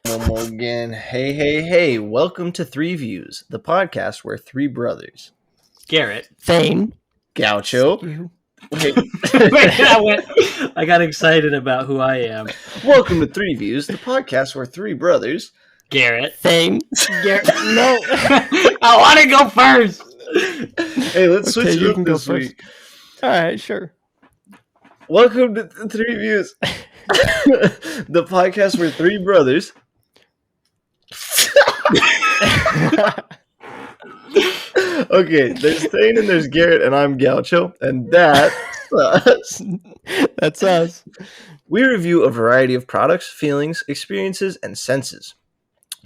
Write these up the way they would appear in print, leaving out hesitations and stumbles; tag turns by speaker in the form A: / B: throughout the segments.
A: One more again. Hey. Welcome to Three Views, the podcast where three brothers.
B: Garrett.
C: Thane.
A: Gaucho.
B: Wait, I got excited about who I am.
A: Welcome to Three Views, the podcast where three brothers.
B: Garrett.
C: Thane.
B: Garrett. No. I want to go first.
A: Hey, let's switch it up this week.
C: All right, sure.
A: Welcome to Three Views, the podcast where three brothers. Okay, there's Thane and there's Garrett, and I'm Gaucho, and that's us.
C: That's us.
A: We review a variety of products, feelings, experiences, and senses.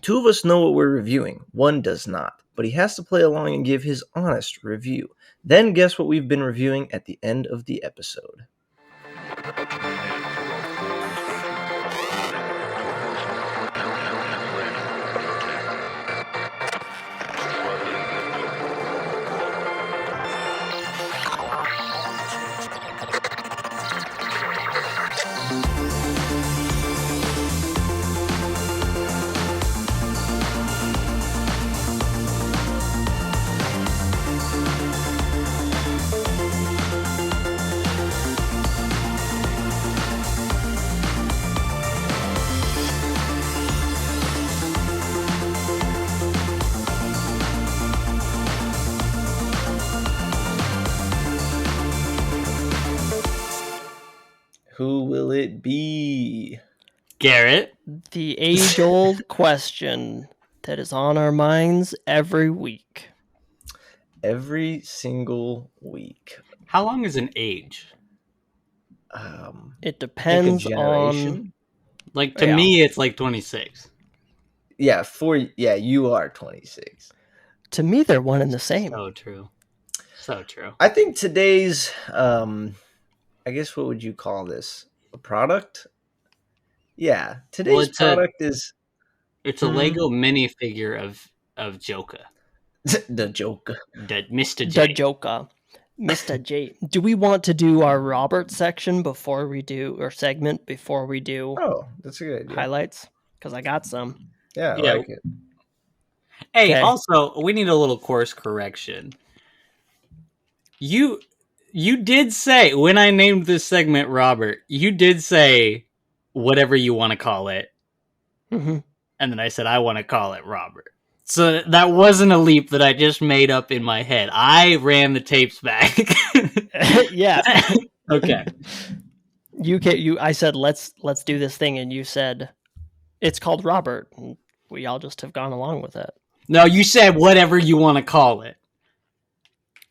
A: Two of us know what we're reviewing. One does not, but he has to play along and give his honest review. Then guess what we've been reviewing at the end of the episode. Who will it be?
B: Garrett.
C: The age-old question that is on our minds every week.
A: Every single week.
B: How long is an age?
C: It depends
A: generation.
B: Like, to me, it's like 26.
A: Yeah, you are 26.
C: To me, they're one and the same.
B: So true. So true.
A: I think today's, I guess, what would you call this? A product? Yeah, today's product is...
B: It's a Lego minifigure of Joker.
A: The Joker.
B: Mr. J.
C: The Joker. Mr. J. Do we want to do our Robert section before we do, or segment before we do
A: that's a good idea.
C: highlights? Because I got some.
A: Yeah, I like it.
B: Hey,
C: Okay.
B: Also, we need a little course correction. You did say, when I named this segment Robert, you did say whatever you want to call it.
C: Mm-hmm.
B: And then I said, I want to call it Robert. So that wasn't a leap that I just made up in my head. I ran the tapes back.
C: Yeah.
B: Okay.
C: I said, let's do this thing. And you said, it's called Robert. And we all just have gone along with it.
B: No, you said whatever you want to call it.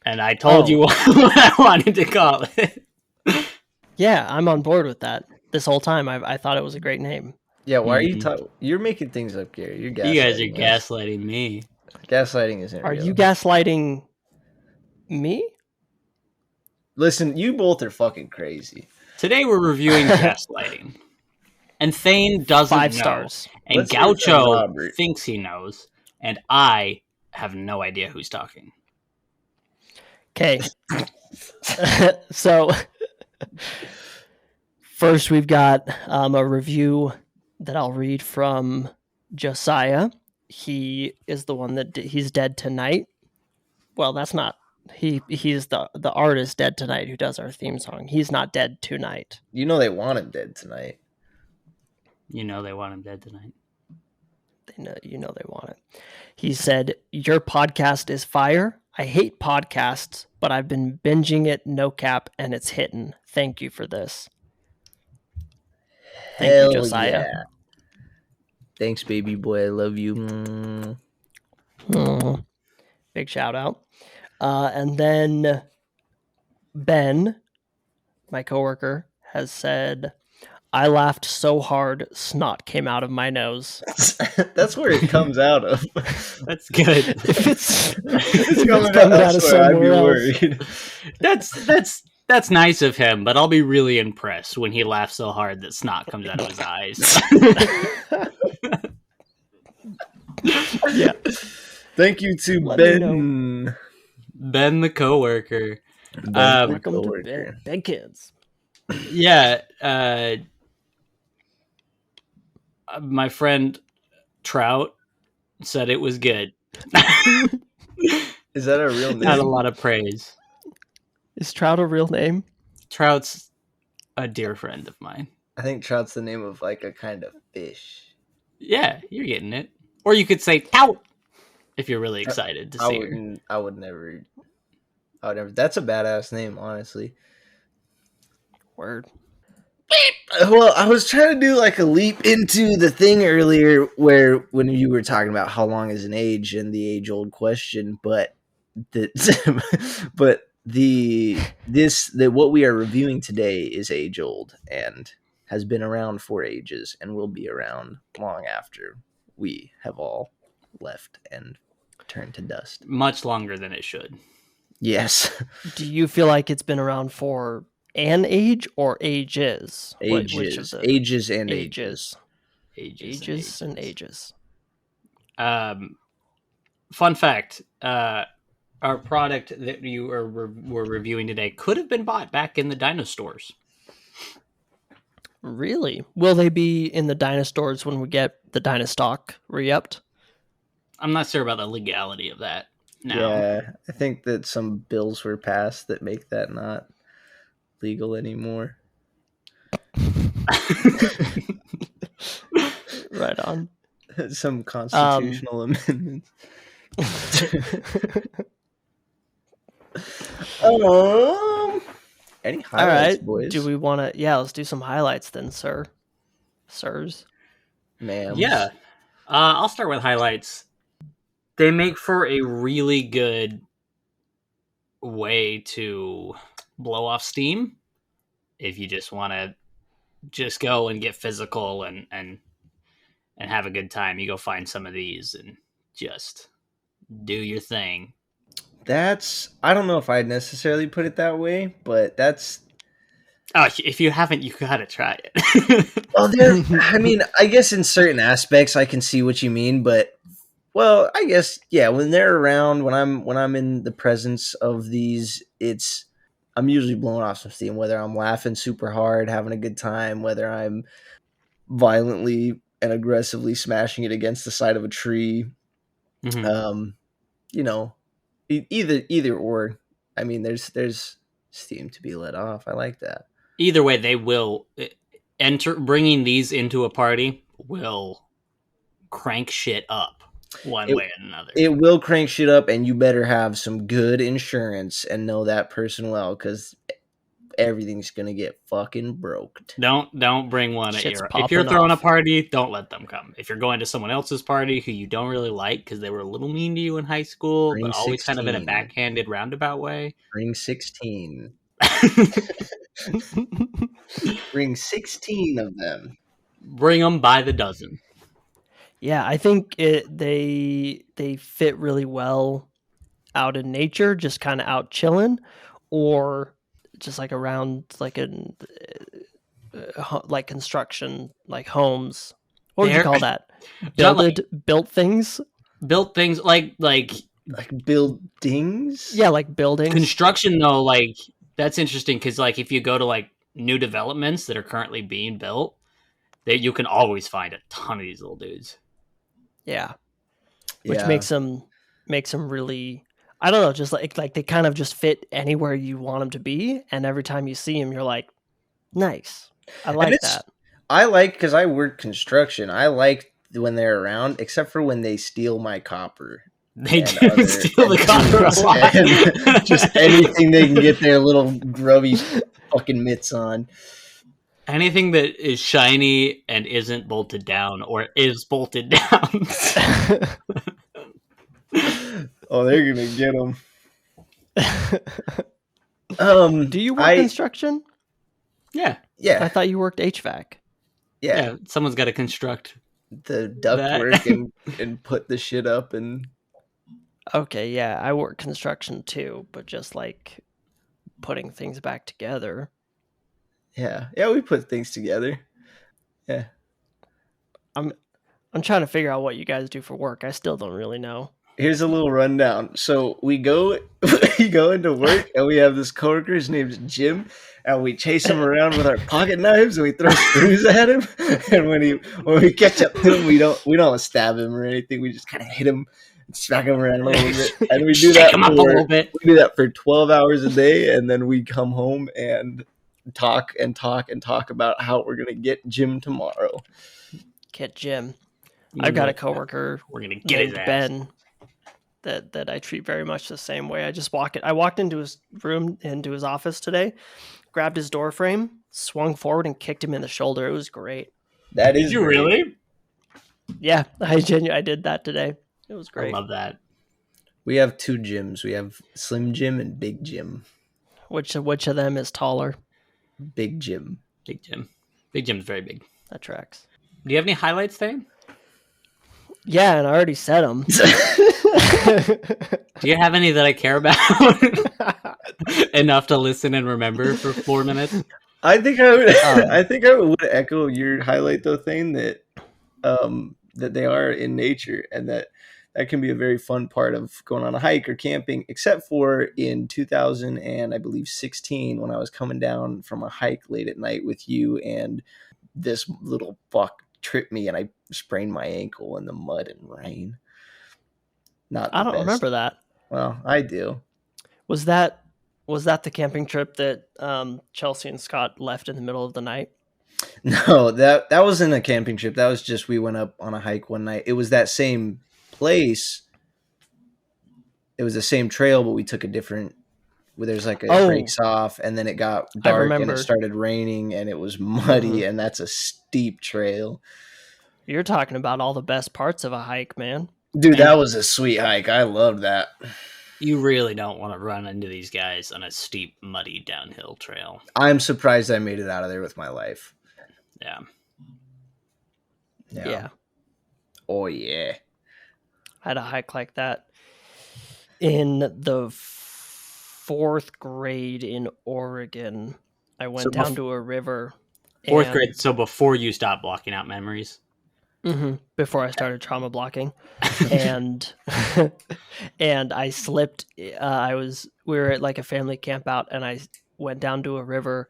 B: And I told you what I wanted to call it.
C: Yeah, I'm on board with that. This whole time, I thought it was a great name.
A: Yeah, why are you talking? You're making things up, Gary. You're gaslighting.
B: You guys are gaslighting me.
A: Gaslighting isn't
C: Are
A: real.
C: you gaslighting me?
A: Listen, you both are fucking crazy.
B: Today we're reviewing gaslighting. And Thane doesn't
C: 5
B: know.
C: stars.
B: And
A: Let's hear from
B: Gaucho
A: Robert.
B: thinks he knows. And I have no idea who's talking.
C: Okay. So, first we've got a review that I'll read from Josiah. He is the one that he's dead tonight. Well, that's not. He's the artist Dead Tonight who does our theme song. He's not dead tonight.
A: You know they want him dead tonight.
B: You know they want him dead tonight.
C: They know they want it. He said, "Your podcast is fire. I hate podcasts, but I've been binging it, no cap, and it's hitting. Thank you for this." Thank
A: Hell
C: you, Josiah.
A: yeah. Thanks, baby boy. I love you.
C: Big shout out. And then Ben, my coworker, has said, "I laughed so hard, snot came out of my nose."
A: That's where it comes out of.
B: That's good.
C: If it's
A: coming
C: coming
A: out
C: out of
A: elsewhere, I'd be
C: somewhere else.
A: worried.
B: That's nice of him, but I'll be really impressed when he laughs so hard that snot comes out of his eyes.
C: Yeah.
A: Thank you to
C: Let me
A: Ben.
B: Ben the coworker.
C: Welcome to Ben Kids.
B: Yeah, my friend Trout said it was good.
A: Is that a real
B: Not a
A: name?
B: lot of praise.
C: Is Trout a real name?
B: Trout's a dear friend of mine.
A: I think trout's the name of like a kind of fish.
B: Yeah, you're getting it. Or you could say tout if you're really excited to
A: I
B: see her.
A: wouldn't. I would never. I would never. That's a badass name, honestly.
C: Word.
A: Well, I was trying to do like a leap into the thing earlier, where when you were talking about how long is an age and the age-old question, but but what we are reviewing today is age-old and has been around for ages and will be around long after we have all left and turned to dust.
B: Much longer than it should.
A: Yes,
C: Do you feel like it's been around for an age or ages? Which of the
A: ages and ages.
C: ages and ages?
B: Fun fact: our product that you were reviewing today could have been bought back in the dinosaurs.
C: Really? Will they be in the dinosaurs when we get the Dinostock re-upped?
B: I'm not sure about the legality of that. No.
A: Yeah, I think that some bills were passed that make that not legal anymore.
C: Right on.
A: Some constitutional amendments. Any highlights,
C: All right,
A: boys?
C: do we want to? Yeah, let's do some highlights then, sirs.
A: Ma'ams.
B: Yeah. I'll start with highlights. They make for a really good way to blow off steam if you just want to just go and get physical and have a good time. You go find some of these and just do your thing.
A: I don't know if I'd necessarily put it that way, but that's...
B: Oh, if you haven't, you gotta try it.
A: Well, I mean, I guess in certain aspects I can see what you mean, but well, I guess yeah, when they're around, when I'm in the presence of these, I'm usually blowing off some steam, whether I'm laughing super hard, having a good time, whether I'm violently and aggressively smashing it against the side of a tree.
B: Mm-hmm.
A: You know, either or. I mean, there's steam to be let off. I like that.
B: Either way, they will bringing these into a party will crank shit up one way or another.
A: It will crank shit up, and you better have some good insurance and know that person well, because everything's gonna get fucking broked.
B: Don't bring one at
C: Shit's
B: your. If you're throwing
C: off.
B: a party, don't let them come. If you're going to someone else's party who you don't really like because they were a little mean to you in high school,
A: Bring
B: but always
A: 16.
B: kind of in a backhanded roundabout way.
A: Bring 16. Bring 16 of them.
B: Bring them by the dozen.
C: Yeah, I think they fit really well out in nature, just kind of out chilling, or just like around like like construction, like homes. What would you call that? Built things.
B: Built things like
A: buildings.
C: Yeah, like buildings.
B: Construction though, like that's interesting because like if you go to like new developments that are currently being built, you can always find a ton of these little dudes.
C: Yeah, which makes them really. I don't know, just like they kind of just fit anywhere you want them to be, and every time you see them, you're like, nice. I like that.
A: I like, because I work construction. I like when they're around, except for when they steal my copper.
B: They do steal the copper a
A: lot. Just anything they can get their little grubby fucking mitts on.
B: Anything that is shiny and isn't bolted down or is bolted down.
A: Oh, they're gonna get them.
C: Do you work construction?
B: Yeah.
A: Yeah.
C: I thought you worked HVAC.
B: Yeah. Someone's got to construct
A: the ductwork and put the shit up and.
C: Okay, yeah, I work construction too, but just like putting things back together.
A: Yeah, we put things together. Yeah.
C: I'm trying to figure out what you guys do for work. I still don't really know.
A: Here's a little rundown. So we go we go into work and we have this coworker. His name's Jim, and we chase him around with our pocket knives and we throw screws at him. And when we catch up to him, we don't stab him or anything. We just kind of hit him, and smack him around a little bit, and we do
B: Shake him up a little bit.
A: We do that for 12 hours a day, and then we come home and talk and talk and talk about how we're gonna get Jim tomorrow.
C: Get Jim. I've got a coworker.
B: We're gonna get his ass.
C: Ben. That I treat very much the same way. I walked into his room, into his office today, grabbed his door frame, swung forward, and kicked him in the shoulder. It was great.
A: That is
B: Did you really?
C: Yeah, I did that today. It was great.
B: I love that.
A: We have 2 Jims. We have Slim Jim and Big Jim.
C: Which of them is taller?
A: Big Jim.
B: Big Jim. Big Jim's very big.
C: That tracks.
B: Do you have any highlights, Thane?
C: Yeah, and I already said them.
B: Do you have any that I care about enough to listen and remember for 4 minutes?
A: I think I would. I think I would echo your highlight though, thing that that they are in nature, and that can be a very fun part of going on a hike or camping. Except for in 2000 and I believe 16, when I was coming down from a hike late at night with you, and this little fuck tripped me and I sprained my ankle in the mud and rain.
C: I don't remember that.
A: Well, I do.
C: Was that the camping trip that Chelsea and Scott left in the middle of the night?
A: No, that wasn't a camping trip. That was just, we went up on a hike one night. It was that same place. It was the same trail, but we took a different, where there's like a breaks off, and then it got dark and it started raining and it was muddy, and that's a steep trail.
C: You're talking about all the best parts of a hike, man.
A: Dude, that was a sweet hike. I loved that.
B: You really don't want to run into these guys on a steep, muddy downhill trail.
A: I'm surprised I made it out of there with my life.
B: Yeah.
A: Oh, yeah.
C: I had a hike like that in the 4th grade in Oregon. I went down to a river.
B: 4th grade, so before you stopped blocking out memories?
C: Mm-hmm, before I started trauma blocking. and I slipped. We were at like a family camp out, and I went down to a river,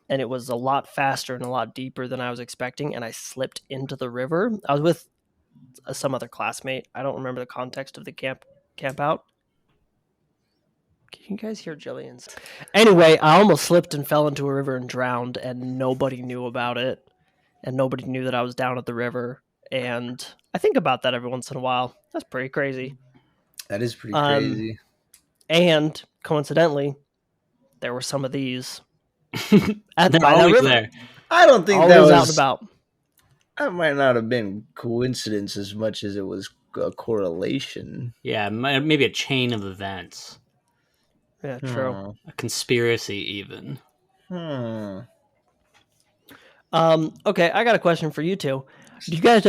C: and it was a lot faster and a lot deeper than I was expecting, and I slipped into the river. I was with some other classmate. I don't remember the context of the camp out. Can you guys hear Jillian's? Anyway, I almost slipped and fell into a river and drowned, and nobody knew about it, and nobody knew that I was down at the river. And I think about that every once in a while. That's pretty crazy.
A: That is pretty crazy.
C: And coincidentally, there were some of these
B: at the river. There.
A: I don't think
C: always
A: that was
C: out and about.
A: That might not have been coincidence as much as it was a correlation.
B: Yeah, maybe a chain of events.
C: Yeah, true.
B: A conspiracy, even.
C: Okay, I got a question for you two. Do you guys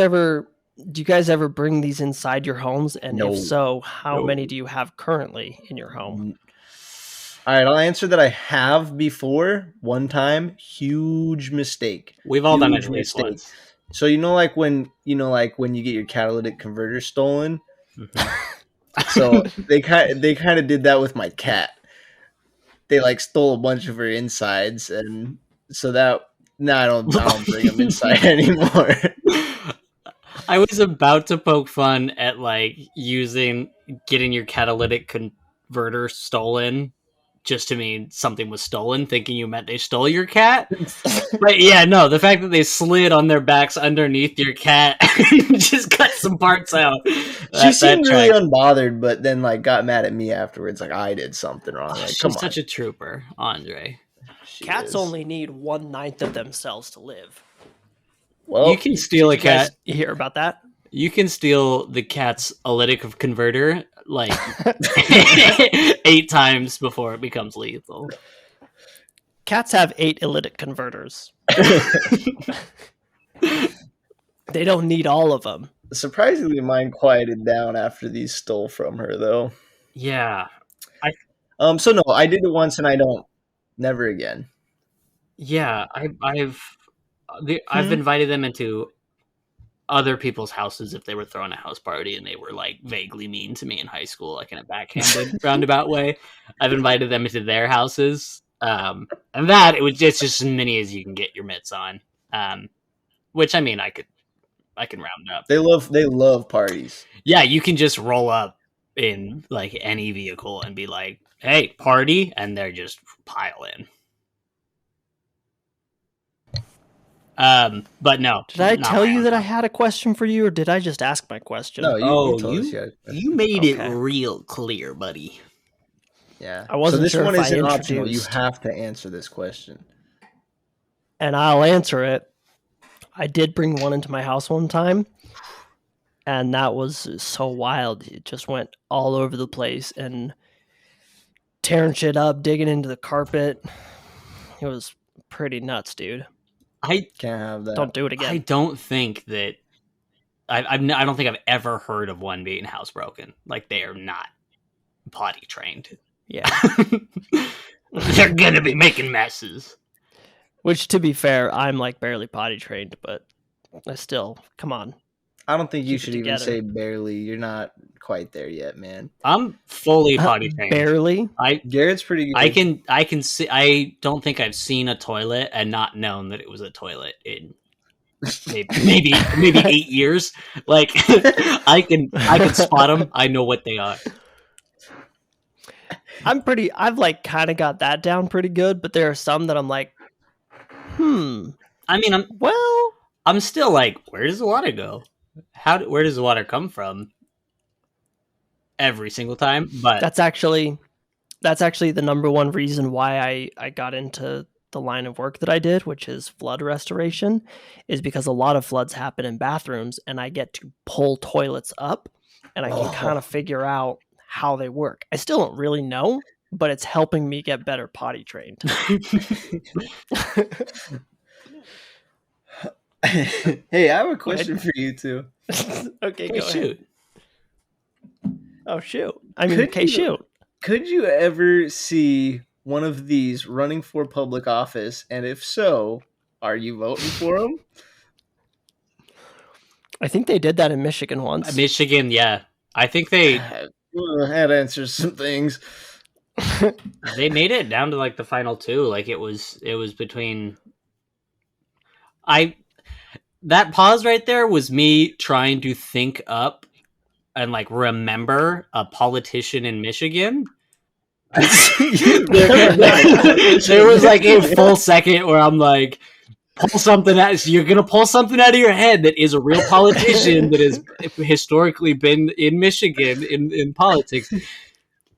C: ever bring these inside your homes? And
A: No.
C: If so, how many do you have currently in your home?
A: All right, I'll answer that. I have before, one time. Huge mistake.
B: We've all done it at least once.
A: So like when you get your catalytic converter stolen. Mm-hmm. So they kind of did that with my cat. They like stole a bunch of her insides, and so that I don't bring them inside anymore.
B: I was about to poke fun at like getting your catalytic converter stolen just to mean something was stolen, thinking you meant they stole your cat. But yeah, no, the fact that they slid on their backs underneath your cat just cut some parts out.
A: She seemed really unbothered, but then like got mad at me afterwards, like I did something wrong. Like,
B: she's such a trooper, Andre.
C: Cats only need 1/9 of themselves to live.
B: Well, you can steal a cat.
C: You hear about that?
B: You can steal the cat's electric converter like 8 times before it becomes lethal.
C: Cats have 8 electric converters. They don't need all of them.
A: Surprisingly, mine quieted down after these stole from her, though.
B: Yeah.
A: So no, I did it once, and I don't. Never again.
B: Yeah, I've invited them into other people's houses if they were throwing a house party and they were like vaguely mean to me in high school, like in a backhanded roundabout way. I've invited them into their houses. And that it's just as many as you can get your mitts on. Which I mean I can round up.
A: They love parties.
B: Yeah, you can just roll up in like any vehicle and be like, "Hey, party," and they're just pile in. But no.
C: Did I tell you that I had a question for you, or did I just ask my question?
A: No,
B: you made it real clear, buddy.
A: Yeah.
C: I wasn't
A: so this
C: sure
A: one
C: if I
A: isn't optional. You
C: introduced.
A: have to answer this question.
C: And I'll answer it. I did bring one into my house one time, and that was so wild. It just went all over the place and tearing shit up, digging into the carpet. It was pretty nuts, dude.
B: I
A: can't have that.
C: Don't do it again.
B: I don't think that I don't think I've ever heard of one being housebroken. Like, they are not potty trained.
C: Yeah.
B: They're gonna be making messes.
C: Which, to be fair, I'm like barely potty trained, but I still, come on.
A: I don't think you should even say barely. You're not quite there yet, man.
B: I'm fully potty trained.
C: Barely?
A: Garrett's pretty good.
B: I can see. I don't think I've seen a toilet and not known that it was a toilet in maybe 8 years. Like, I can spot them. I know what they are.
C: I've like kind of got that down pretty good, but there are some that I'm like,
B: I mean, I'm still like, where does the water go? Where does the water come from? Every single time, but
C: that's actually the number one reason why I got into the line of work that I did, which is flood restoration, is because a lot of floods happen in bathrooms, and I get to pull toilets up, and I can kind of figure out how they work. I still don't really know, but it's helping me get better potty trained.
A: Hey, I have a question for you too.
C: Okay, go
B: shoot.
C: Ahead. Oh, shoot. I mean, shoot.
A: Could you ever see one of these running for public office? And if so, are you voting for them?
C: I think they did that in Michigan once.
B: Michigan, yeah. I think they
A: had answers some things.
B: They made it down to like the final two. Like, it was between that pause right there was me trying to think up and like remember a politician in Michigan. There was like a full second where I'm like, you're gonna pull something out of your head that is a real politician that has historically been in Michigan in politics.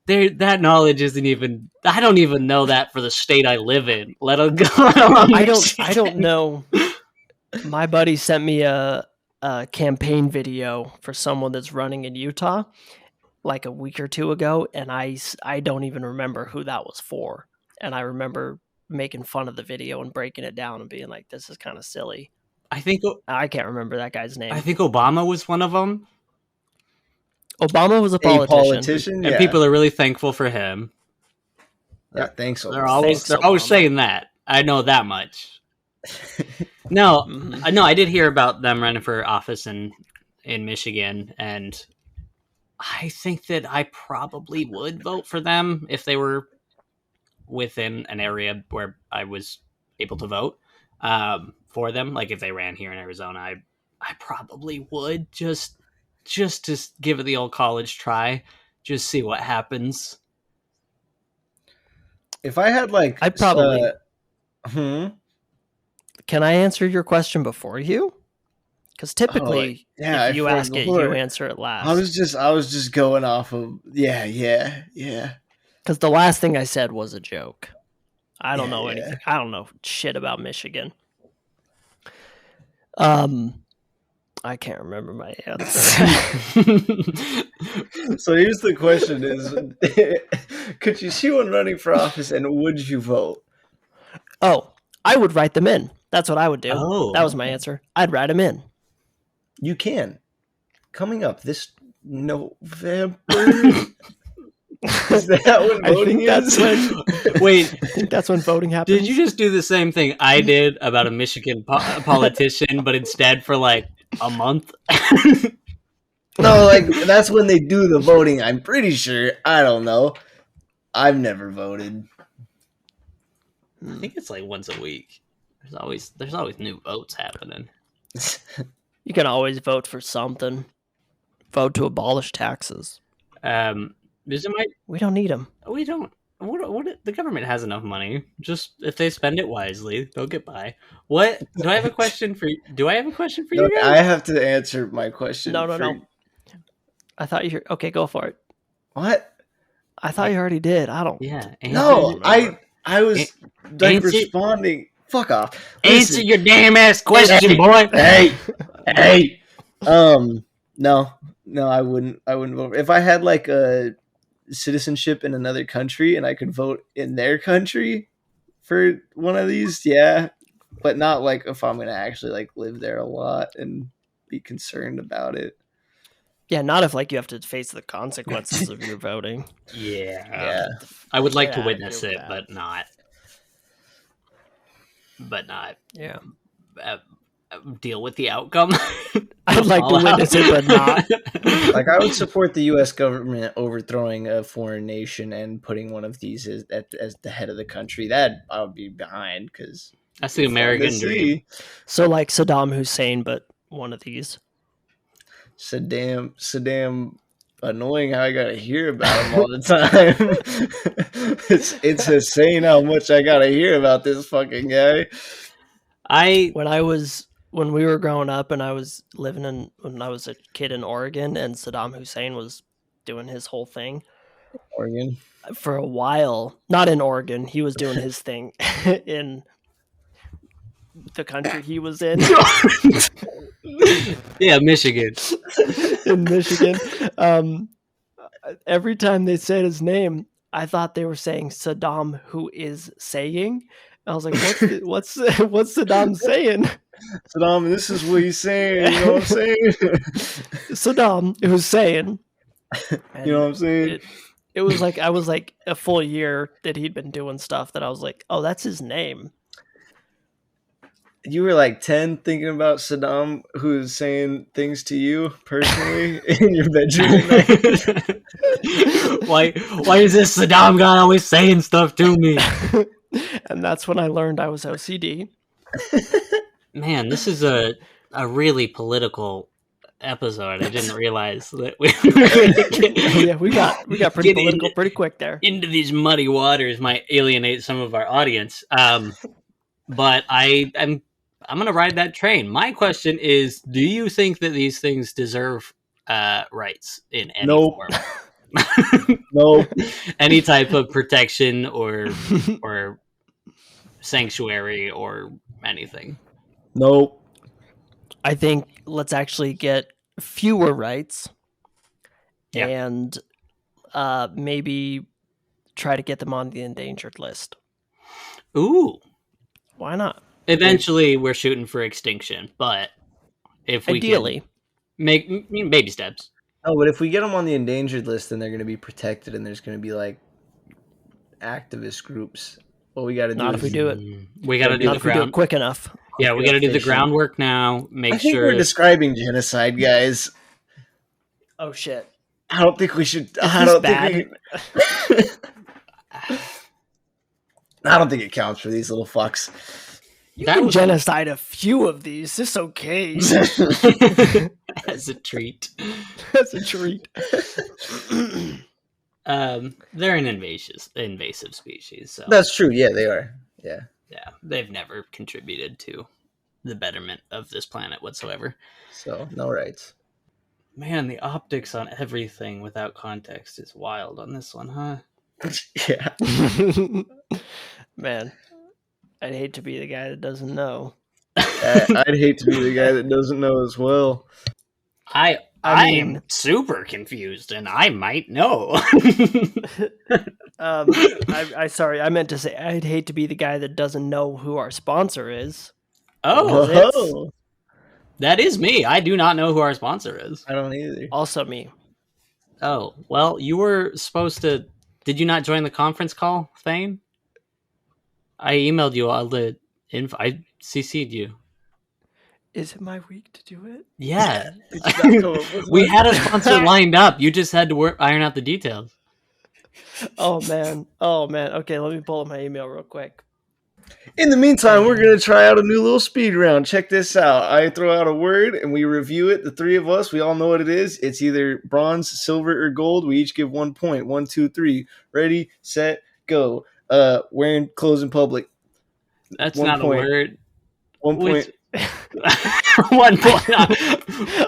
B: That knowledge isn't even. I don't even know that for the state I live in. Let alone go.
C: I don't know. My buddy sent me a campaign video for someone that's running in Utah like a week or two ago, and I don't even remember who that was for. And I remember making fun of the video and breaking it down and being like, this is kind of silly. I can't remember that guy's name.
B: I think Obama was one of them.
C: Obama was a politician.
B: And people are really thankful for him.
A: Yeah, thanks.
B: They're always saying that. I know that much. No, I did hear about them running for office in Michigan, and I think that I probably would vote for them if they were within an area where I was able to vote for them. Like, if they ran here in Arizona, I probably would just to give it the old college try, just see what happens.
A: If I had like,
C: I'd probably. Can I answer your question before you? Because typically, if you ask it, you answer it last.
A: I was just going off of yeah.
C: Because the last thing I said was a joke. I don't know anything. I don't know shit about Michigan. I can't remember my answer.
A: So here's the question: could you see one running for office, and would you vote?
C: Oh, I would write them in. That's what I would do.
B: Oh.
C: That was my answer. I'd write them in.
A: You can. Coming up this November. Is that when voting is?
B: Wait,
C: I think that's when voting happens.
B: Did you just do the same thing I did about a Michigan politician, but instead for like a month.
A: No, like that's when they do the voting. I'm pretty sure. I don't know. I've never voted.
B: I think it's like once a week. There's always new votes happening.
C: You can always vote for something. Vote to abolish taxes.
B: We
C: don't need them.
B: We don't. The government has enough money. Just if they spend it wisely, they'll get by. What? Do I have a question for you? Do I have a question for you guys?
A: I have to answer my question.
C: No. I thought you. Okay, go for it.
A: What?
C: I thought you already did. I don't.
B: Yeah.
A: No, I was responding. Fuck off.
B: Answer your damn ass question, boy.
A: Hey. No, I wouldn't vote. If I had like a citizenship in another country and I could vote in their country for one of these, yeah. But not like if I'm gonna actually like live there a lot and be concerned about it.
C: Yeah, not if like you have to face the consequences of your voting.
B: Yeah. I would like to witness it, but not.
C: Yeah.
B: Deal with the outcome.
C: I'd like to witness it, but not.
A: Like I would support the U.S. government overthrowing a foreign nation and putting one of these as the head of the country. That I would be behind because
B: that's the American dream.
C: So like Saddam Hussein, but one of these.
A: Saddam, annoying how I gotta hear about him all the time. it's insane how much I gotta hear about this fucking guy.
C: When we were growing up and I was when I was a kid in Oregon and Saddam Hussein was doing his whole thing.
A: Oregon?
C: For a while. Not in Oregon. He was doing his thing in the country he was in.
B: Yeah, Michigan.
C: In Michigan. Every time they said his name, I thought they were saying Saddam, who is saying. I was like, what's Saddam saying?
A: Saddam, this is what he's saying. You know what I'm saying?
C: Saddam, who's saying.
A: You know what I'm saying?
C: It was like I was like a full year that he'd been doing stuff that I was like, oh, that's his name.
A: You were like 10 thinking about Saddam, who's saying things to you personally in your bedroom at night.
B: Why is this Saddam guy always saying stuff to me?
C: And that's when I learned I was OCD.
B: Man, this is a really political episode. I didn't realize that we
C: we got pretty political pretty quick there.
B: Into these muddy waters might alienate some of our audience. But I'm going to ride that train. My question is, do you think that these things deserve rights in any form?
A: No.
B: Any type of protection or sanctuary or anything?
A: Nope.
C: I think let's actually get fewer rights and maybe try to get them on the endangered list.
B: Ooh.
C: Why not?
B: Eventually, we're shooting for extinction, but if we
C: ideally
B: make baby steps.
A: Oh, but if we get them on the endangered list, then they're going to be protected, and there's going to be like activist groups. What we got to do?
C: Not if we do it.
B: We got to do the
C: if we do it quick enough.
B: Yeah, we got to do the groundwork now.
A: I think we're describing genocide, guys.
C: Oh shit!
A: I don't think we should. I don't think it counts for these little fucks.
C: You can genocide a few of these. It's okay.
B: As a treat.
C: As a treat.
B: They're an invasive species. So.
A: That's true. Yeah, they are. Yeah.
B: Yeah, they've never contributed to the betterment of this planet whatsoever.
A: So, no rights.
B: Man, the optics on everything without context is wild on this one, huh?
A: Yeah.
C: Man, I'd hate to be the guy that doesn't know.
A: I'd hate to be the guy that doesn't know as well.
B: I am super confused, and I might know.
C: Sorry, I meant to say I'd hate to be the guy that doesn't know who our sponsor is.
B: Oh, that is me. I do not know who our sponsor is.
A: I don't either.
C: Also me.
B: Oh, well, you were supposed to... Did you not join the conference call, Thane? I emailed you all the info. I CC'd you.
C: Is it my week to do it?
B: Yeah.
A: Did you not come up with
B: We
A: one?
B: had a sponsor lined up. You just had to iron out the details.
C: Oh man. Okay, let me pull up my email real quick.
A: In the meantime, we're going to try out a new little speed round. Check this out. I throw out a word and we review it. The three of us, we all know what it is. It's either bronze, silver, or gold. We each give 1 point. 1, 2, 3. Ready, set, go. Wearing clothes in public.
B: That's
A: 1
B: not
A: point.
B: a word.
A: 1 point.
B: 1 point.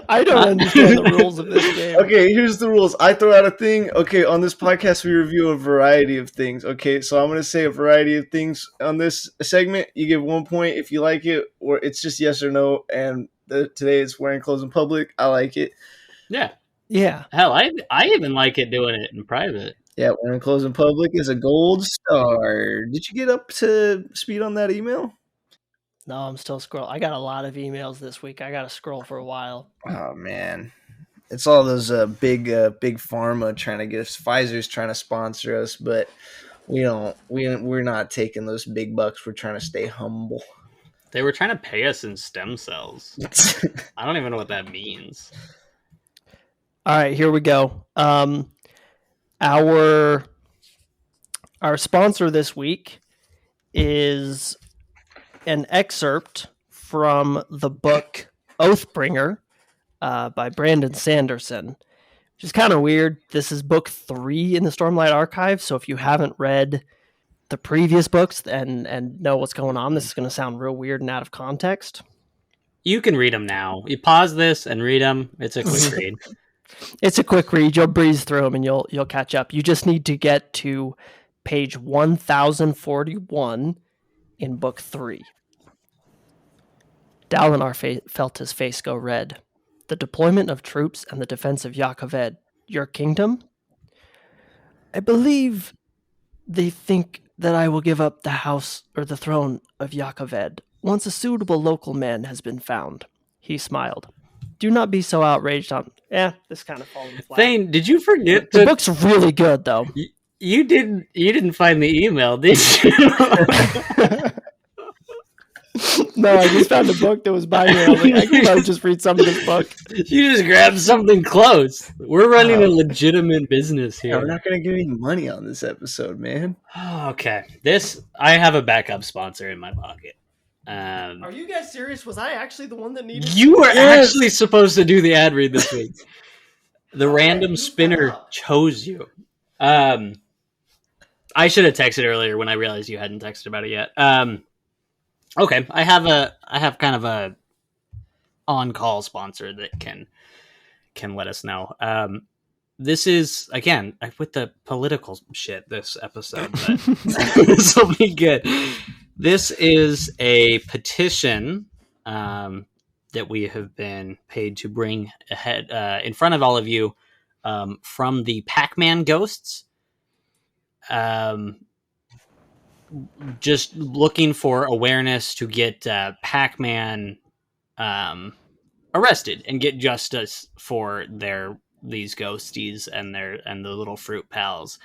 C: I don't understand the rules of this game.
A: Okay, here's the rules. I throw out a thing. Okay, on this podcast, we review a variety of things. Okay, so I'm going to say a variety of things on this segment. You give 1 point if you like it, or it's just yes or no. And today it's wearing clothes in public. I like it.
B: Yeah.
C: Yeah.
B: Hell, I even like it doing it in private.
A: Yeah, wearing clothes in public is a gold star. Did you get up to speed on that email?
C: No, I'm still scrolling. I got a lot of emails this week. I got to scroll for a while.
A: Oh man, it's all those big pharma trying to get us. Pfizer's trying to sponsor us, but we're not taking those big bucks. We're trying to stay humble.
B: They were trying to pay us in stem cells. I don't even know what that means.
C: All right, here we go. Our sponsor this week is an excerpt from the book Oathbringer by Brandon Sanderson, which is kind of weird. This is book 3 in the Stormlight Archive, so if you haven't read the previous books and know what's going on, this is going to sound real weird and out of context.
B: You can read them now. You pause this and read them. It's a quick read.
C: It's a quick read. You'll breeze through them and you'll catch up. You just need to get to page 1041 in book 3. Dalinar felt his face go red. The deployment of troops and the defense of Yaakoved, your kingdom? I believe they think that I will give up the house or the throne of Yaakoved once a suitable local man has been found. He smiled. Do not be so outraged on... this kind of falls flat.
B: Thane, did you forget
C: The book's really good, though.
B: You didn't find the email, did you?
C: No, I just found a book that was by me. I was like, I can probably just read some of this book.
B: You just grabbed something close. We're running a legitimate business here.
A: Yeah, we're not going to get any money on this episode, man.
B: Okay. I have a backup sponsor in my pocket.
C: Are you guys serious? Was I actually the one that needed...
B: You were actually supposed to do the ad read this week. The random spinner chose you. I should have texted earlier when I realized you hadn't texted about it yet. Okay, I have kind of a on-call sponsor that can let us know. This is, again, with the political shit this episode, but this will be good. This is a petition that we have been paid to bring ahead in front of all of you from the Pac-Man ghosts. Just looking for awareness to get Pac-Man arrested and get justice for these ghosties and the little fruit pals.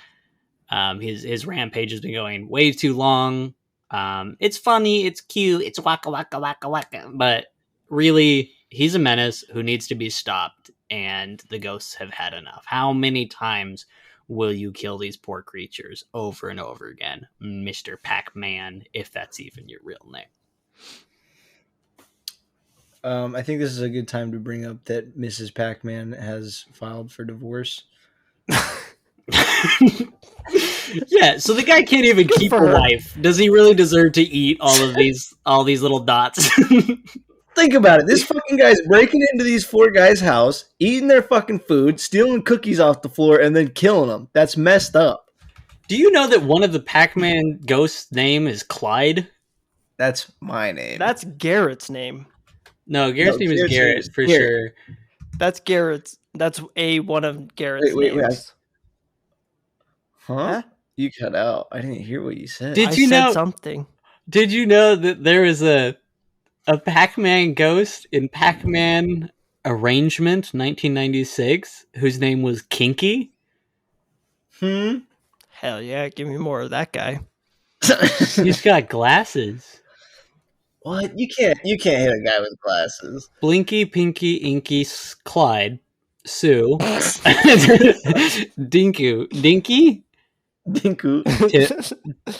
B: His rampage has been going way too long. It's funny, it's cute, it's waka waka waka waka, but really he's a menace who needs to be stopped, and the ghosts have had enough. How many times will you kill these poor creatures over and over again, Mr. Pac-Man, if that's even your real name?
A: I think this is a good time to bring up that Mrs. Pac-Man has filed for divorce.
B: Yeah, so the guy can't even keep a wife. Does he really deserve to eat all these little dots?
A: Think about it. This fucking guy's breaking into these 4 guys' house, eating their fucking food, stealing cookies off the floor, and then killing them. That's messed up.
B: Do you know that one of the Pac-Man ghosts' name is Clyde?
A: That's my name.
C: That's Garrett's name.
B: No, Garrett's name is Garrett, for sure.
C: That's Garrett's. That's one of Garrett's names.
A: Huh? You cut out. I didn't hear what you said.
C: I said something.
B: Did you know that there is a Pac-Man ghost in Pac-Man Arrangement 1996 whose name was Kinky?
C: Hell yeah, give me more of that guy.
B: He's got glasses.
A: What? You can't hit a guy with glasses.
B: Blinky, Pinky, Inky, Clyde, Sue, Dinky,
A: Dinku.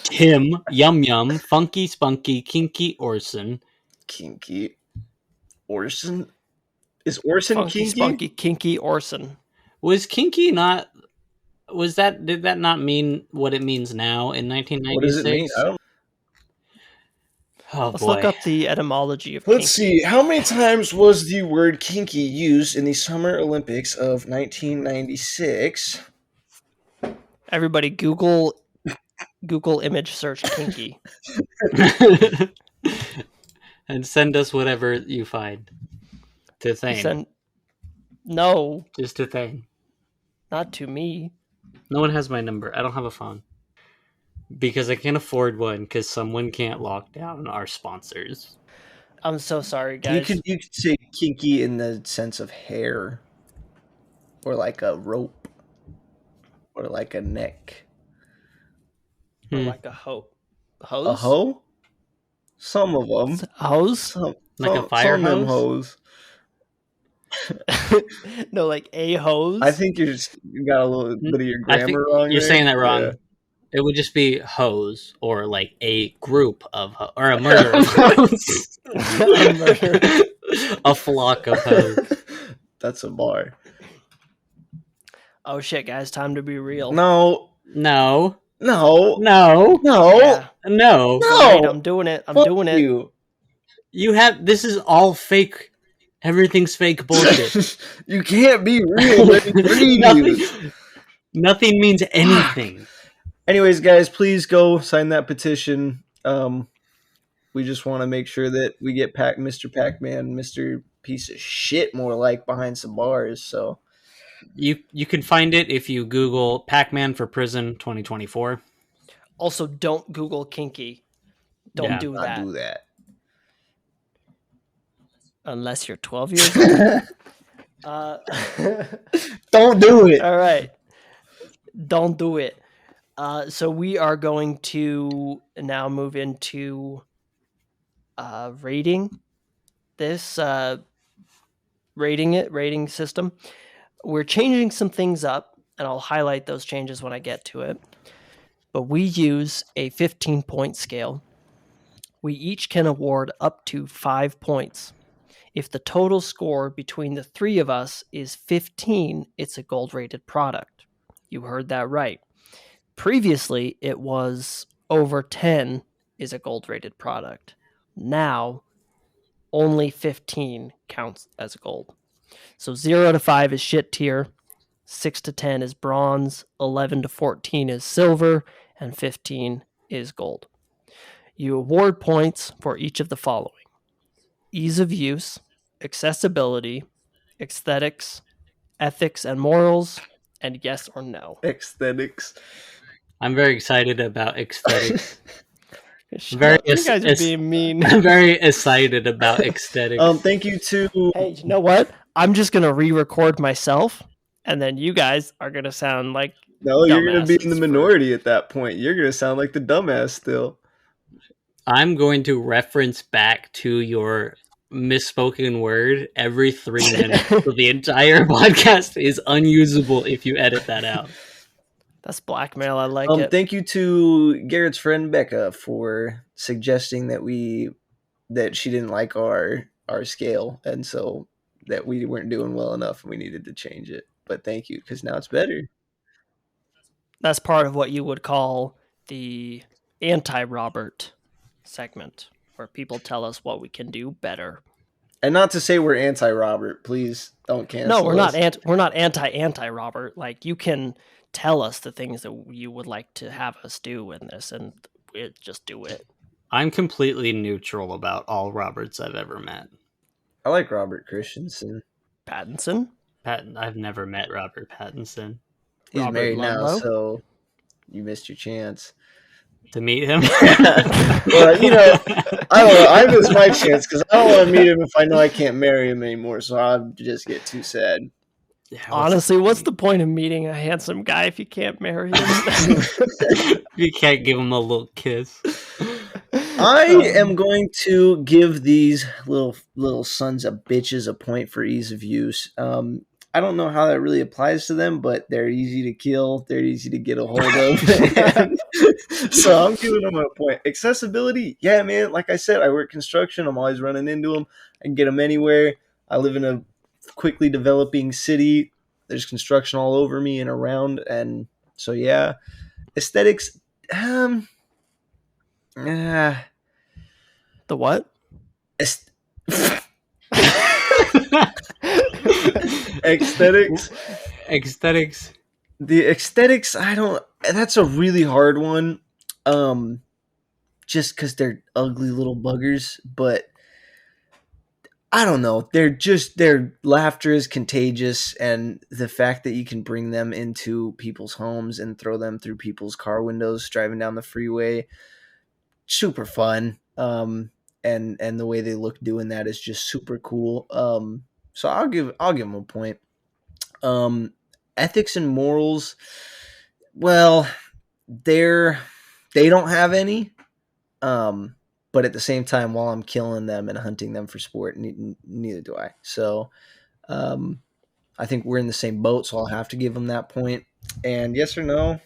B: Tim, Yum Yum, Funky, Spunky, Kinky, Orson.
A: Kinky. Orson? Is Orson
C: Funky,
A: kinky?
C: spunky, kinky Orson.
B: Was Kinky not? Did that not mean what it means now in 1996?
A: What does it mean? I don't.
B: Oh
C: Let's
B: boy.
C: look up the etymology of
A: Let's
C: kinky.
A: see. How many times was the word kinky used in the Summer Olympics of 1996?
C: Everybody Google image search kinky.
B: And send us whatever you find. To Thane.
C: No,
B: Just to Thane.
C: not to me.
B: No one has my number. I don't have a phone. Because I can't afford one because someone can't lock down our sponsors.
C: I'm so sorry, guys.
A: You could say kinky in the sense of hair, or like a rope, or like a neck.
C: Or like a hose.
A: A hoe? Some of them.
C: Hose?
B: Like a fire
A: some of them
B: hose?
C: No, like a hose.
A: I think you got a little bit of your grammar wrong.
B: You're
A: there.
B: saying that wrong.
A: Yeah.
B: It would just be hose, or like a group of or a murder of hoes.
C: A murder.
B: A flock of hoes.
A: That's a bar.
C: Oh shit, guys! Time to be real.
A: No.
B: No.
A: No.
B: No.
A: No.
C: Yeah.
B: No.
C: Right, I'm doing it. I'm
A: Fuck
C: doing it.
B: You have. This is all fake. Everything's fake bullshit.
A: You can't be real.
B: Nothing means anything.
A: Anyways, guys, please go sign that petition. We just want to make sure that we get Mr. Pac-Man, Mr. Piece of Shit, more like behind some bars. So
B: You can find it if you Google Pac-Man for Prison 2024.
C: Also, don't Google kinky. Don't do
A: not
C: that.
A: do that.
C: Unless you're 12 years old.
A: Don't do it.
C: All right. Don't do it. So we are going to now move into rating this rating system. We're changing some things up, and I'll highlight those changes when I get to it. But we use a 15-point scale. We each can award up to 5 points. If the total score between the three of us is 15, it's a gold-rated product. You heard that right. Previously, it was over 10 is a gold-rated product. Now, only 15 counts as gold. So 0 to 5 is shit tier, 6 to 10 is bronze, 11 to 14 is silver, and 15 is gold. You award points for each of the following: ease of use, accessibility, aesthetics, ethics and morals, and yes or no.
A: Aesthetics.
B: I'm very excited about aesthetics.
C: You guys are being mean.
B: I'm very excited about aesthetics.
A: Thank you to.
C: Hey, you know what? I'm just gonna re-record myself, and then you guys are gonna sound like
A: No, you're gonna be in the
C: dumbasses
A: minority at that point. You're gonna sound like the dumbass still.
B: I'm going to reference back to your misspoken word every 3 minutes. So the entire podcast is unusable if you edit that out.
C: That's blackmail. I like it.
A: Thank you to Garrett's friend Becca for suggesting that she didn't like our scale, and so that we weren't doing well enough and we needed to change it. But thank you, because now it's better.
C: That's part of what you would call the anti-Robert segment, where people tell us what we can do better.
A: And not to say we're anti-Robert. Please don't cancel.
C: No, we're
A: us.
C: not. We're not anti-Robert. Like, you can tell us the things that you would like to have us do in this, and we just do it.
B: I'm completely neutral about all Roberts I've ever met.
A: I like Robert Christensen.
C: Pattinson.
B: I've never met Robert Pattinson.
A: He's
C: Robert
A: married
C: Ludlow?
A: now, so you missed your chance.
B: To meet him?
A: Well, I don't know. I missed my chance because I don't want to meet him if I know I can't marry him anymore. So I'll just get too sad.
B: Yeah,
C: Honestly, what's the point of meeting a handsome guy if you can't marry him?
B: You can't give him a little kiss.
A: I am going to give these little sons of bitches a point for ease of use. I don't know how that really applies to them, but they're easy to kill. They're easy to get a hold of. So I'm giving them a point. Accessibility, yeah, man. Like I said, I work construction. I'm always running into them. I can get them anywhere. I live in a quickly developing city. There's construction all over me and around, and so yeah. Aesthetics, uh,
C: The what?
A: Aesthetics.
B: Aesthetics.
A: The aesthetics, I don't. That's a really hard one. Just because they're ugly little buggers, but I don't know. Their laughter is contagious, and the fact that you can bring them into people's homes and throw them through people's car windows driving down the freeway, super fun. And the way they look doing that is just super cool. So I'll give them a point. Ethics and morals, well, they don't have any. But at the same time, while I'm killing them and hunting them for sport, neither do I. So I think we're in the same boat, so I'll have to give them that point. And yes or no?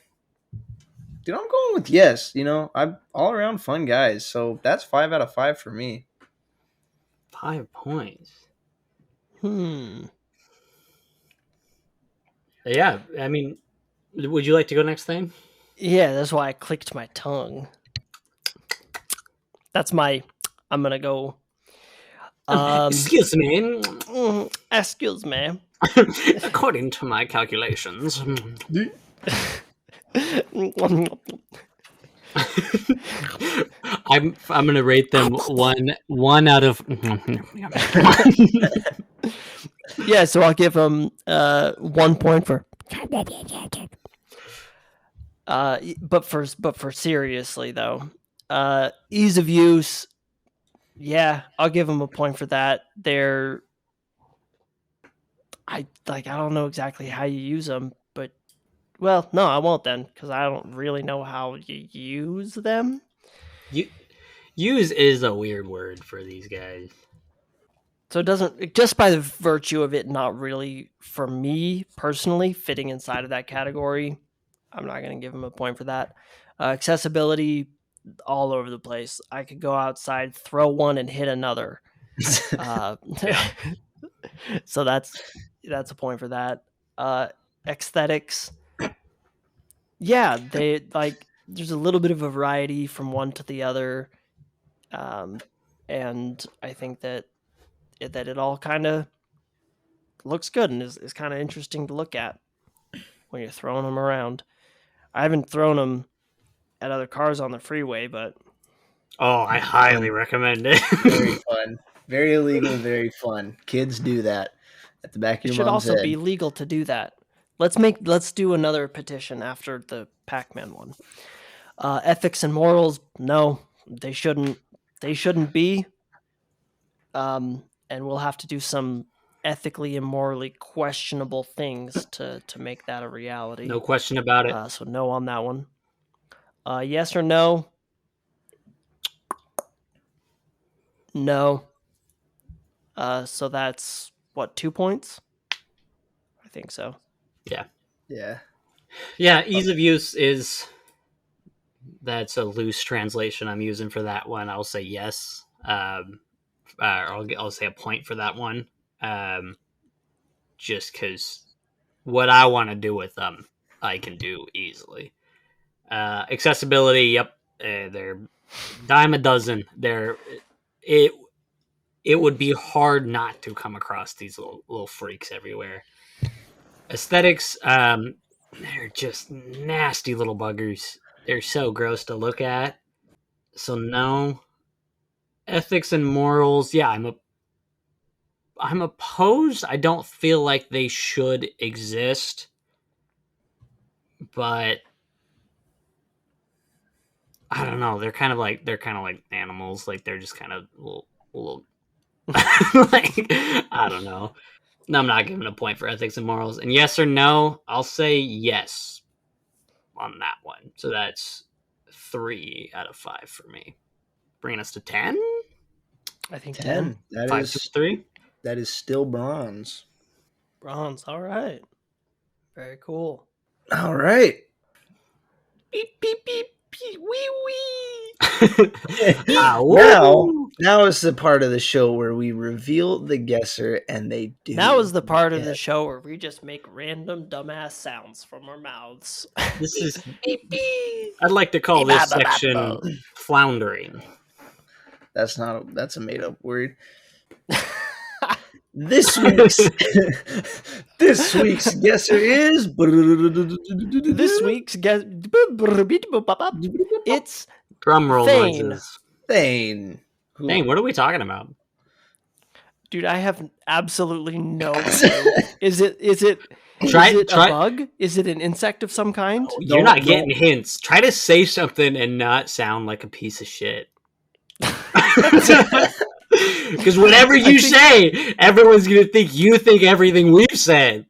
A: Dude, I'm going with yes. I'm all around fun guys, so that's 5 out of 5 for me.
B: 5 points. Yeah, I mean, would you like to go next, Thane?
C: Yeah, that's why I clicked my tongue. I'm gonna go.
B: Excuse me.
C: Excuse me.
B: According to my calculations. I'm gonna rate them one out of.
C: Yeah, so I'll give them 1 point for. But for seriously though, ease of use. Yeah, I'll give them a point for that. I don't know exactly how you use them, but well, no, I won't then because I don't really know how you use them.
B: Use is a weird word for these guys.
C: So it doesn't, just by the virtue of it not really, for me personally, fitting inside of that category, I'm not going to give them a point for that. Accessibility, all over the place. I could go outside, throw one, and hit another. So that's a point for that. Aesthetics, yeah, they there's a little bit of a variety from one to the other, and I think that it all kind of looks good and is kind of interesting to look at when you're throwing them around. I haven't thrown them at other cars on the freeway, but
B: I highly recommend it.
A: Very fun, very illegal, very fun. Kids do that at the back of your mom's head.
C: It should also be legal to do that. Let's do another petition after the Pac-Man one. Ethics and morals, no, they shouldn't be. And we'll have to do some ethically and morally questionable things to make that a reality.
B: No question about it.
C: So no on that one. Yes or no? No. So that's what, 2 points? I think so.
B: Yeah.
A: Yeah.
B: Yeah, ease of use that's a loose translation I'm using for that one. I'll say yes. I'll say a point for that one. Just because what I want to do with them, I can do easily. Accessibility, yep, they're dime a dozen. It would be hard not to come across these little freaks everywhere. Aesthetics, they're just nasty little buggers. They're so gross to look at. So no. Ethics and morals, yeah, I'm opposed. I don't feel like they should exist, but I don't know. They're kind of like animals. Like they're just kind of little like I don't know. No, I'm not giving a point for ethics and morals. And yes or no, I'll say yes on that one. So that's 3 out of 5 for me. bringing us to 10.
C: I think
A: 10.
C: 10.
B: 5, 2, 3.
A: That is still bronze.
C: Bronze. All right. Very cool.
A: All right.
C: Beep, beep, beep, beep, wee, wee.
A: Now is the part of the show where we reveal the guesser and they do.
C: Now is the part of the show where we just make random dumbass sounds from our mouths.
B: This is.
C: Beep, beep.
B: I'd like to call this
C: Beep, bop,
B: section
C: bop, bop.
B: floundering.
A: That's a made up word. This week's guesser is
C: This week's guest. It's
B: Drum roll
C: Thane.
B: noises.
A: Thane.
B: Thane, what are we talking about?
C: Dude, I have absolutely no clue. Is it
B: Try-
C: a bug? Is it an insect of some kind?
B: You're not getting hints. Try to say something and not sound like a piece of shit. Because whatever you say, everyone's going to think you think everything we've said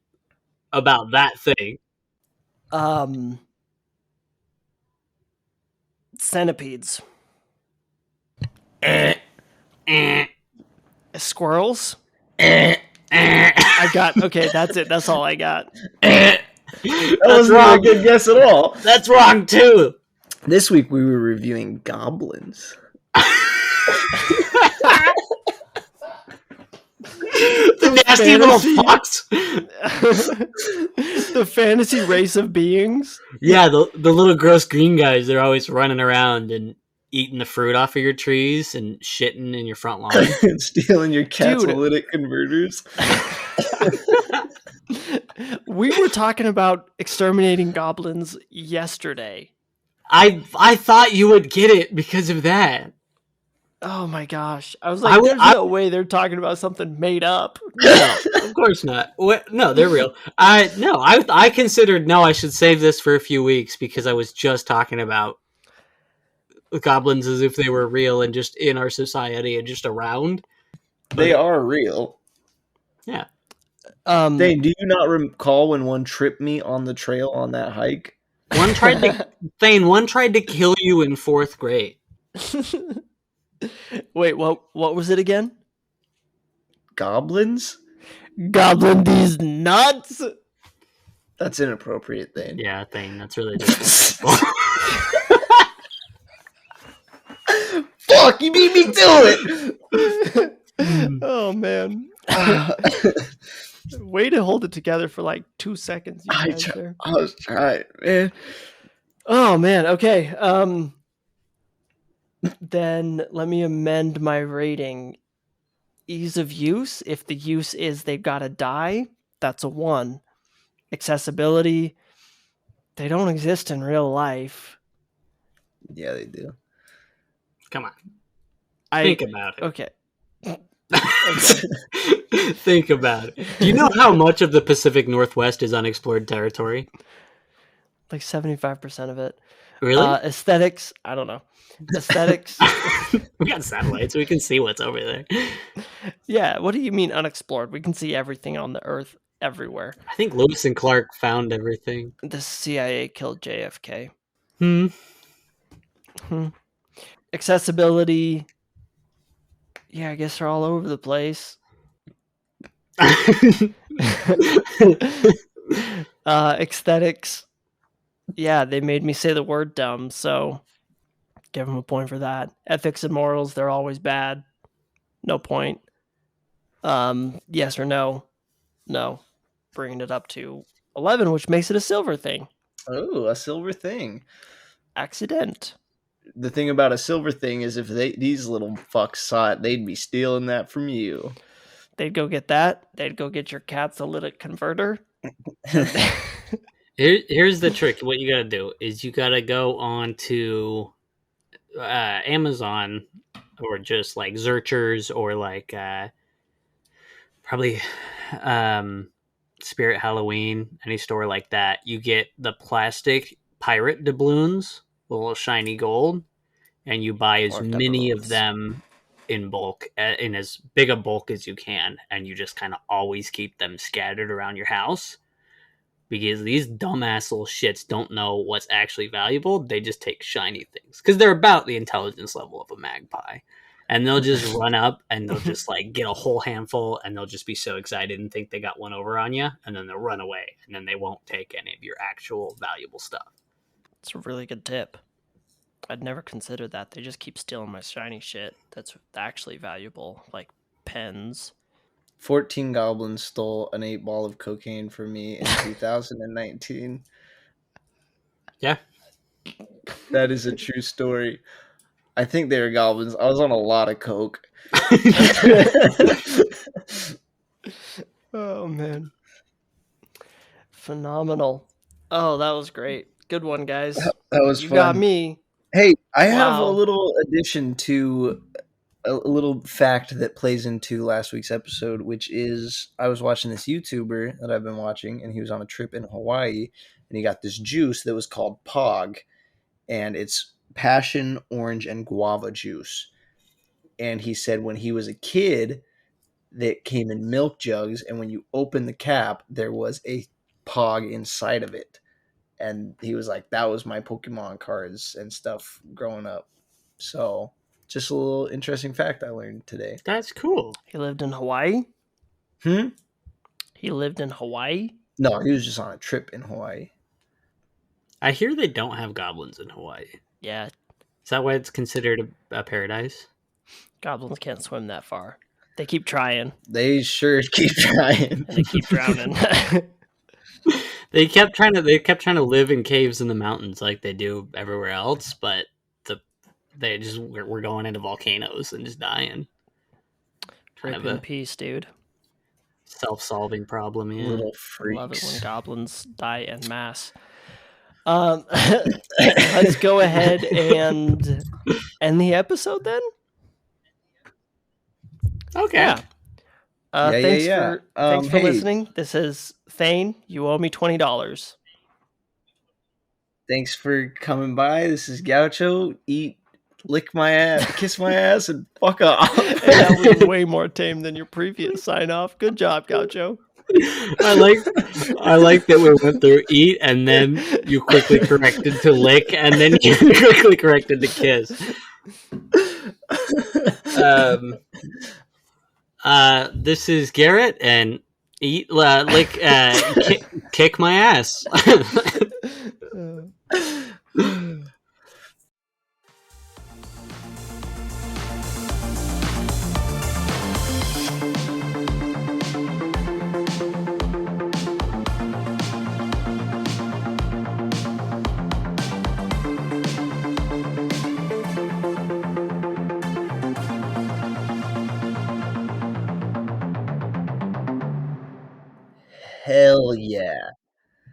B: about that thing.
C: Centipedes. Squirrels. I got okay. That's it. That's all I got.
A: That wasn't a good guess at all.
B: That's wrong too.
A: This week we were reviewing goblins.
B: The nasty little fucks.
C: The fantasy race of beings.
B: Yeah, the little gross green guys. They're always running around and eating the fruit off of your trees and shitting in your front lawn.
A: Stealing your catalytic converters.
C: We were talking about exterminating goblins yesterday.
B: I thought you would get it because of that.
C: Oh my gosh. I was like, there's no way they're talking about something made up.
B: No, of course not. What? No, they're real. I considered, I should save this for a few weeks because I was just talking about goblins as if they were real and just in our society and just around.
A: They are real.
B: Yeah.
A: Dane, do you not recall when one tripped me on the trail on that hike?
B: One tried to kill you in 4th grade.
C: Wait, what was it again?
A: Goblins?
C: Goblin these nuts?
A: That's inappropriate, Thane.
B: Yeah, Thane, that's really disrespectful.
A: Fuck, you beat me to it!
C: Oh, man. Way to hold it together for like 2 seconds.
A: I was trying, man.
C: Oh, man. Okay. Then let me amend my rating. Ease of use. If the use is they've got to die, that's a 1. Accessibility. They don't exist in real life.
A: Yeah, they do.
B: Come on. Think about it.
C: Okay.
B: Think about it. Do you know how much of the Pacific Northwest is unexplored territory?
C: Like 75% of it.
B: Really?
C: Aesthetics. I don't know. Aesthetics.
B: We got satellites. We can see what's over there.
C: Yeah. What do you mean unexplored? We can see everything on the Earth everywhere.
B: I think Lewis and Clark found everything.
C: The CIA killed JFK. Accessibility. Yeah, I guess they're all over the place. Aesthetics. Yeah, they made me say the word dumb, so give them a point for that. Ethics and morals, they're always bad. No point. Yes or no? No. Bringing it up to 11, which makes it a silver thing.
A: Oh, a silver thing.
C: Accident.
A: The thing about a silver thing is if these little fucks saw it, they'd be stealing that from you.
C: They'd go get that. They'd go get your catalytic converter.
B: Here's the trick. What you gotta do is you gotta go on to Amazon or just like Zurchers or like probably Spirit Halloween, any store like that. You get the plastic pirate doubloons, little shiny gold, and you buy as many of them in bulk, in as big a bulk as you can, and you just kind of always keep them scattered around your house. because these dumbass little shits don't know what's actually valuable. They just take shiny things because they're about the intelligence level of a magpie. And they'll just run up and they'll just like get a whole handful and they'll just be so excited and think they got one over on you. And then they'll run away and then they won't take any of your actual valuable stuff.
C: It's a really good tip. I'd never considered that. They just keep stealing my shiny shit that's actually valuable, like pens.
A: 14 goblins stole an 8-ball of cocaine from me in 2019.
B: Yeah.
A: That is a true story. I think they were goblins. I was on a lot of coke.
C: Oh, man. Phenomenal. Oh, that was great. Good one, guys.
A: That was
C: You
A: fun.
C: got me.
A: Hey, I have
C: Wow.
A: a little addition to a little fact that plays into last week's episode, which is I was watching this YouTuber that I've been watching, and he was on a trip in Hawaii, and he got this juice that was called Pog, and it's passion, orange, and guava juice. And he said when he was a kid, that came in milk jugs, and when you open the cap, there was a Pog inside of it. And he was like, that was my Pokemon cards and stuff growing up. So just a little interesting fact I learned today.
B: That's cool.
C: He lived in Hawaii?
A: Hmm?
C: He lived in Hawaii?
A: No, he was just on a trip in Hawaii.
B: I hear they don't have goblins in Hawaii.
C: Yeah,
B: Is that why it's considered a paradise?
C: goblins can't swim that far. They keep trying,
A: They sure keep trying.
C: and they keep drowning.
B: They kept trying to live in caves in the mountains like they do everywhere else, but we're going into volcanoes and just dying. Kind
C: Rip
B: of
C: in
B: a
C: peace, dude.
B: self-solving problem, yeah.
A: Little
C: I love it when
A: freaks.
C: goblins die en masse. Let's go ahead and end the episode then.
B: Okay.
C: Yeah. Thanks
A: yeah.
C: thanks for
A: Hey.
C: listening. This is Thane. You owe me $20.
A: Thanks for coming by. This is Gaucho. Lick my ass, kiss my ass, and fuck off.
C: That was way more tame than your previous sign off. Good job, Gaucho.
B: I like that we went through eat and then you quickly corrected to lick and then you quickly corrected to kiss. This is Garrett and eat lick kick my ass.
A: Hell yeah.